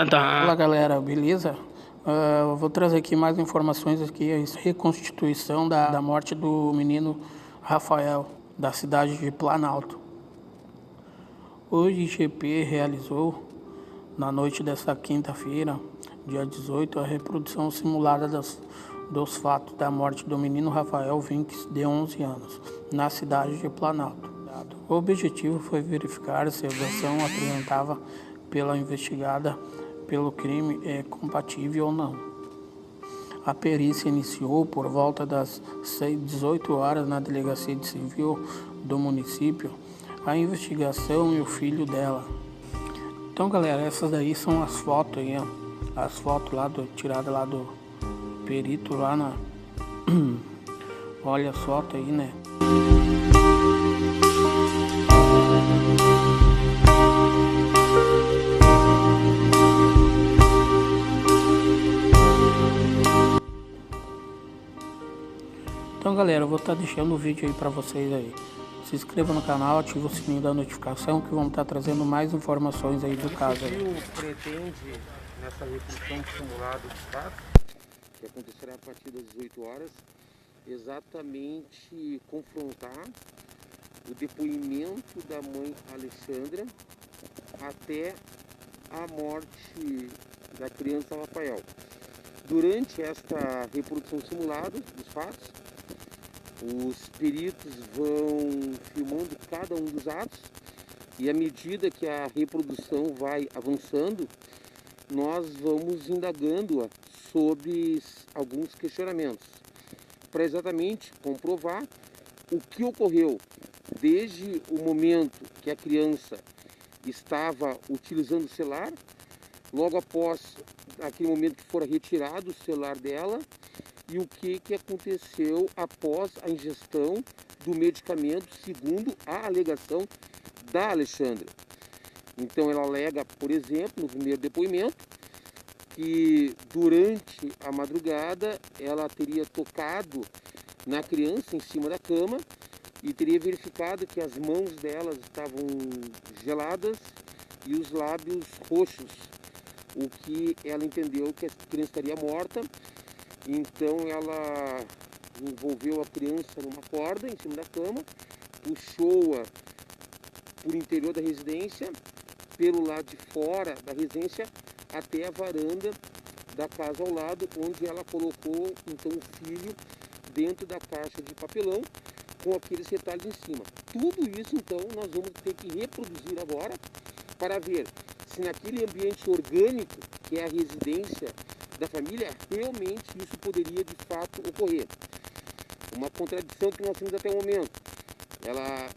Fala galera, beleza? Eu vou trazer aqui mais informações aqui, a reconstituição da morte do menino Rafael, da cidade de Planalto. O IGP realizou, na noite desta quinta-feira, dia 18, a reprodução simulada dos fatos da morte do menino Rafael Vinques, de 11 anos, na cidade de Planalto. O objetivo foi verificar se a versão apresentada pela investigada pelo crime é compatível ou não. A perícia iniciou por volta das 18 horas na Delegacia de Civil do município, a investigação e o filho dela. Então galera, essas daí são as fotos aí, ó. As fotos lá tiradas lá do perito lá na... Olha as fotos aí, né? Então galera, eu vou estar deixando o vídeo aí para vocês aí. Se inscreva no canal, ative o sininho da notificação que vamos estar trazendo mais informações aí do caso. O que pretende nessa reconstrução simulada dos fatos, que acontecerá a partir das 18 horas, exatamente confrontar o depoimento da mãe Alexandra até a morte da criança Rafael. Durante esta reprodução simulada dos fatos, os peritos vão filmando cada um dos atos e à medida que a reprodução vai avançando, nós vamos indagando sobre alguns questionamentos para exatamente comprovar o que ocorreu desde o momento que a criança estava utilizando o celular, logo após aquele momento que fora retirado o celular dela, e o que aconteceu após a ingestão do medicamento, segundo a alegação da Alexandra. Então ela alega, por exemplo, no primeiro depoimento, que durante a madrugada ela teria tocado na criança em cima da cama e teria verificado que as mãos delas estavam geladas e os lábios roxos, o que ela entendeu que a criança estaria morta. Então ela envolveu a criança numa corda em cima da cama, puxou-a por interior da residência, pelo lado de fora da residência, até a varanda da casa ao lado, onde ela colocou então o filho dentro da caixa de papelão com aqueles retalhos em cima. Tudo isso então nós vamos ter que reproduzir agora para ver se naquele ambiente orgânico que é a residência da família, realmente isso poderia de fato ocorrer. Uma contradição que nós temos até o momento. Ela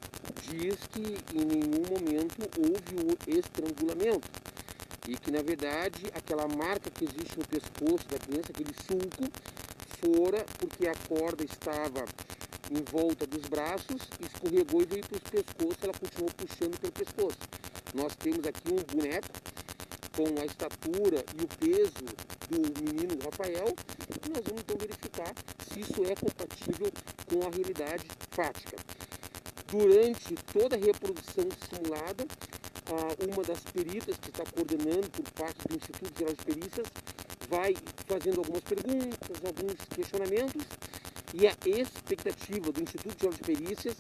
diz que em nenhum momento houve o estrangulamento e que na verdade aquela marca que existe no pescoço da criança, aquele sulco, fora porque a corda estava em volta dos braços, escorregou e veio para o pescoço, ela continuou puxando pelo pescoço. Nós temos aqui um boneco com a estatura e o peso do menino Rafael, e nós vamos então verificar se isso é compatível com a realidade fática. Durante toda a reprodução simulada, uma das peritas que está coordenando por parte do Instituto Geral de Perícias vai fazendo algumas perguntas, alguns questionamentos, e a expectativa do Instituto Geral de Perícias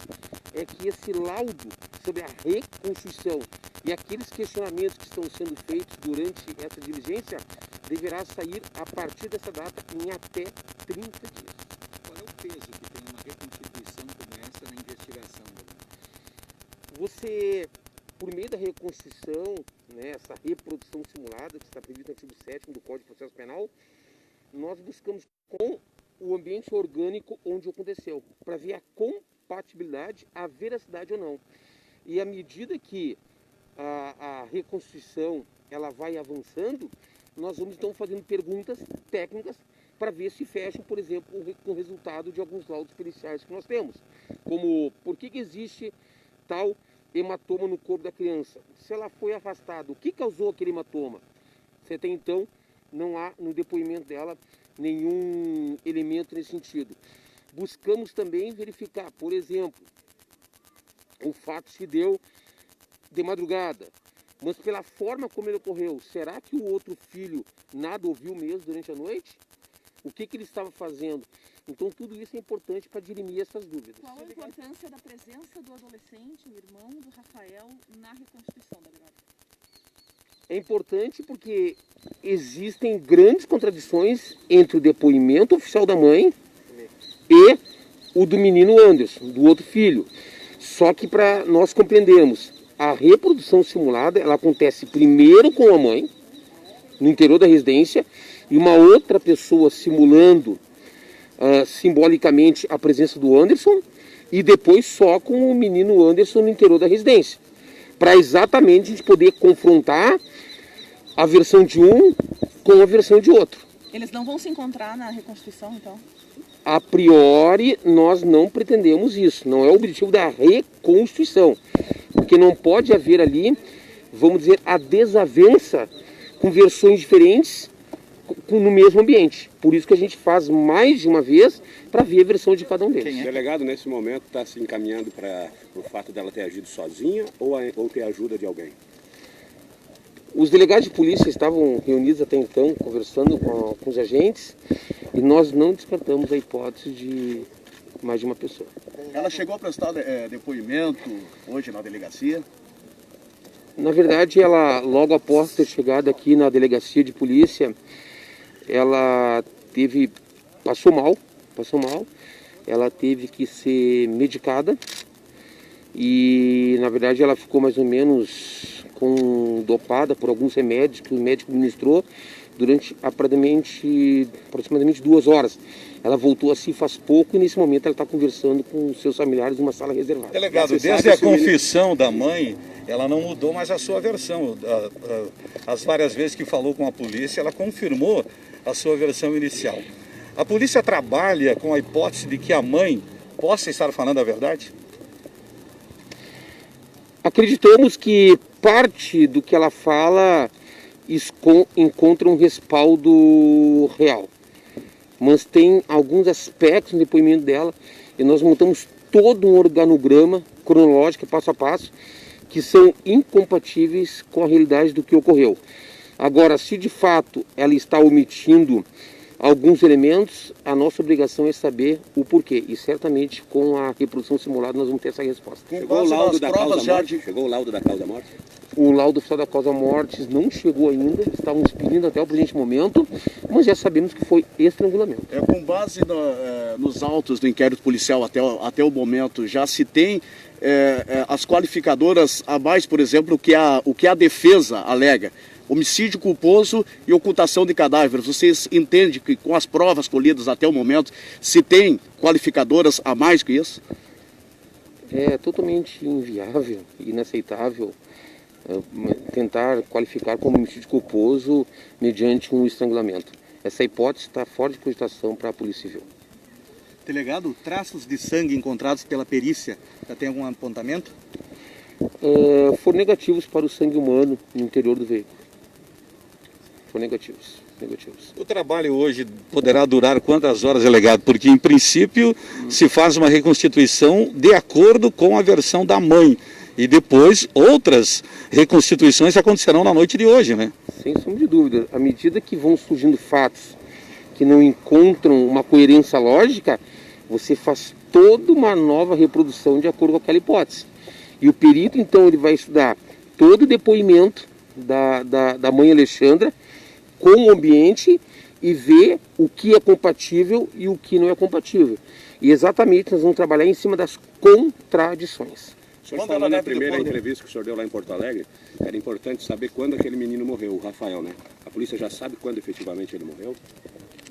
é que esse laudo sobre a reconstrução e aqueles questionamentos que estão sendo feitos durante essa diligência deverá sair a partir dessa data em até 30 dias. Qual é o peso que tem uma reconstituição como essa na investigação? Você, por meio da reconstrução, né, essa reprodução simulada que está prevista no artigo 7º do Código de Processo Penal, nós buscamos com o ambiente orgânico onde aconteceu, para ver a compatibilidade, a veracidade ou não. E à medida que a reconstrução ela vai avançando, nós vamos então fazendo perguntas técnicas para ver se fecha, por exemplo, com o resultado de alguns laudos periciais que nós temos. Como por que existe tal hematoma no corpo da criança? Se ela foi afastada, o que causou aquele hematoma? Você tem então, não há no depoimento dela nenhum elemento nesse sentido. Buscamos também verificar, por exemplo, o fato se deu de madrugada, mas pela forma como ele ocorreu, será que o outro filho nada ouviu mesmo durante a noite? O que ele estava fazendo? Então tudo isso é importante para dirimir essas dúvidas. Qual a importância da presença do adolescente, o irmão do Rafael, na reconstituição da memória? É importante porque existem grandes contradições entre o depoimento oficial da mãe e o do menino Anderson, do outro filho. Só que para nós compreendermos, a reprodução simulada ela acontece primeiro com a mãe, no interior da residência, e uma outra pessoa simulando simbolicamente a presença do Anderson, e depois só com o menino Anderson no interior da residência, para exatamente a gente poder confrontar a versão de um com a versão de outro. Eles não vão se encontrar na reconstituição, então? A priori, nós não pretendemos isso, não é o objetivo da reconstituição, porque não pode haver ali, vamos dizer, a desavença com versões diferentes no mesmo ambiente. Por isso que a gente faz mais de uma vez para ver a versão de cada um deles. O delegado, nesse momento, está se encaminhando para o fato dela ter agido sozinha ou ter ajuda de alguém? Os delegados de polícia estavam reunidos até então, conversando com os agentes, e nós não descartamos a hipótese de mais de uma pessoa. Ela chegou a prestar depoimento hoje na delegacia? Na verdade, ela, logo após ter chegado aqui na delegacia de polícia, ela passou mal, ela teve que ser medicada e, na verdade, ela ficou mais ou menos dopada por alguns remédios que o médico ministrou durante aproximadamente 2 horas. Ela voltou assim faz pouco e nesse momento ela está conversando com os seus familiares numa sala reservada. Delegado, desde a confissão da mãe, ela não mudou mais a sua versão. As várias vezes que falou com a polícia, ela confirmou a sua versão inicial. A polícia trabalha com a hipótese de que a mãe possa estar falando a verdade? Acreditamos que parte do que ela fala encontra um respaldo real. Mas tem alguns aspectos no depoimento dela e nós montamos todo um organograma cronológico, passo a passo, que são incompatíveis com a realidade do que ocorreu. Agora, se de fato ela está omitindo alguns elementos, a nossa obrigação é saber o porquê. E certamente com a reprodução simulada nós vamos ter essa resposta. Chegou o laudo da causa morte? Chegou o laudo da causa morte? O laudo oficial da causa morte não chegou ainda, estávamos pedindo até o presente momento, mas já sabemos que foi estrangulamento. Com base nos autos do inquérito policial até o momento, já se tem as qualificadoras a mais, por exemplo, o que a defesa alega? Homicídio culposo e ocultação de cadáveres. Vocês entendem que com as provas colhidas até o momento, se tem qualificadoras a mais que isso? É totalmente inviável, inaceitável tentar qualificar como homicídio culposo mediante um estrangulamento. Essa hipótese está fora de cogitação para a Polícia Civil. Delegado, traços de sangue encontrados pela perícia, já tem algum apontamento? Foram negativos para o sangue humano no interior do veículo. Foram negativos. O trabalho hoje poderá durar quantas horas, delegado? Porque, em princípio, se faz uma reconstituição de acordo com a versão da mãe. E depois, outras reconstituições acontecerão na noite de hoje, né? Sem sombra de dúvida. À medida que vão surgindo fatos que não encontram uma coerência lógica, você faz toda uma nova reprodução de acordo com aquela hipótese. E o perito, então, ele vai estudar todo o depoimento da mãe Alexandra com o ambiente e ver o que é compatível e o que não é compatível. E exatamente nós vamos trabalhar em cima das contradições. O senhor falou na primeira entrevista que o senhor deu lá em Porto Alegre, era importante saber quando aquele menino morreu, o Rafael, né? A polícia já sabe quando efetivamente ele morreu?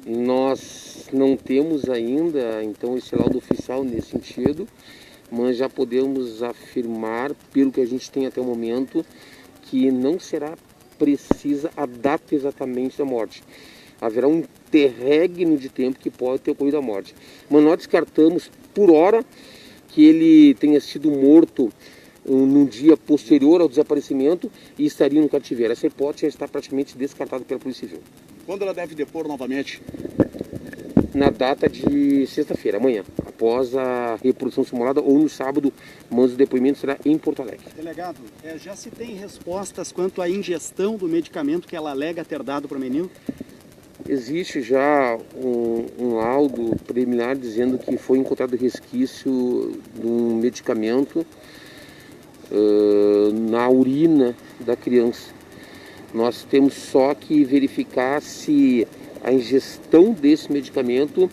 Nós não temos ainda, então, esse laudo oficial nesse sentido, mas já podemos afirmar, pelo que a gente tem até o momento, que não será precisa a data exatamente da morte. Haverá um interregno de tempo que pode ter ocorrido a morte. Mas nós descartamos, por hora, que ele tenha sido morto num dia posterior ao desaparecimento e estaria no cativeiro. Essa hipótese já está praticamente descartada pela Polícia Civil. Quando ela deve depor novamente? na data de sexta-feira, amanhã, após a reprodução simulada, ou no sábado, mas o depoimento será em Porto Alegre. Delegado, já se tem respostas quanto à ingestão do medicamento que ela alega ter dado para o menino? Existe já um laudo preliminar dizendo que foi encontrado resquício de um medicamento na urina da criança. Nós temos só que verificar se a ingestão desse medicamento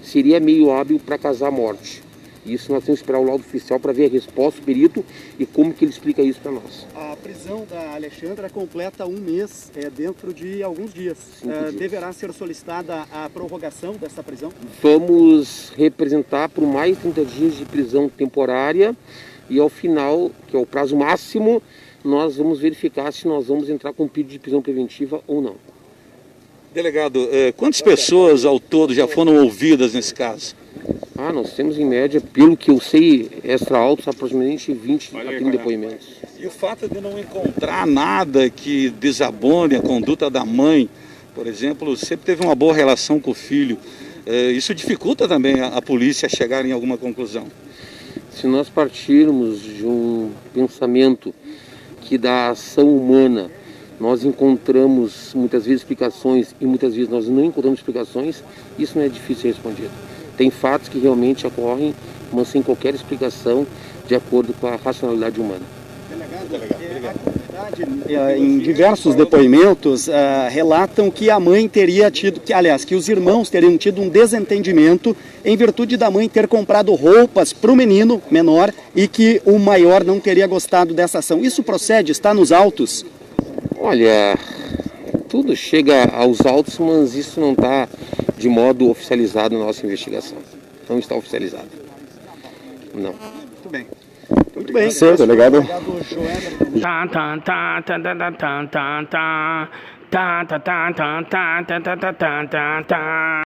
seria meio hábil para causar a morte. Isso nós temos que esperar o laudo oficial para ver a resposta do perito e como que ele explica isso para nós. A prisão da Alexandra completa 1 mês, dentro de alguns dias. 5 dias. Deverá ser solicitada a prorrogação dessa prisão? Vamos representar por mais 30 dias de prisão temporária e ao final, que é o prazo máximo, nós vamos verificar se nós vamos entrar com um pedido de prisão preventiva ou não. Delegado, quantas pessoas ao todo já foram ouvidas nesse caso? Nós temos em média, pelo que eu sei, extra-autos, aproximadamente 20 a 30 depoimentos. E o fato de não encontrar nada que desabone a conduta da mãe, por exemplo, sempre teve uma boa relação com o filho, isso dificulta também a polícia chegar em alguma conclusão? Se nós partirmos de um pensamento que da ação humana nós encontramos muitas vezes explicações e muitas vezes nós não encontramos explicações, isso não é difícil de ser respondido. Tem fatos que realmente ocorrem, mas sem qualquer explicação de acordo com a racionalidade humana. Em diversos depoimentos relatam que a mãe teria tido, que os irmãos teriam tido um desentendimento em virtude da mãe ter comprado roupas para o menino menor e que o maior não teria gostado dessa ação. Isso procede? Está nos autos? Olha, tudo chega aos autos, mas isso não está de modo oficializado na nossa investigação. Não está oficializado. Não. Muito bem. Muito bem. Certo, delegado.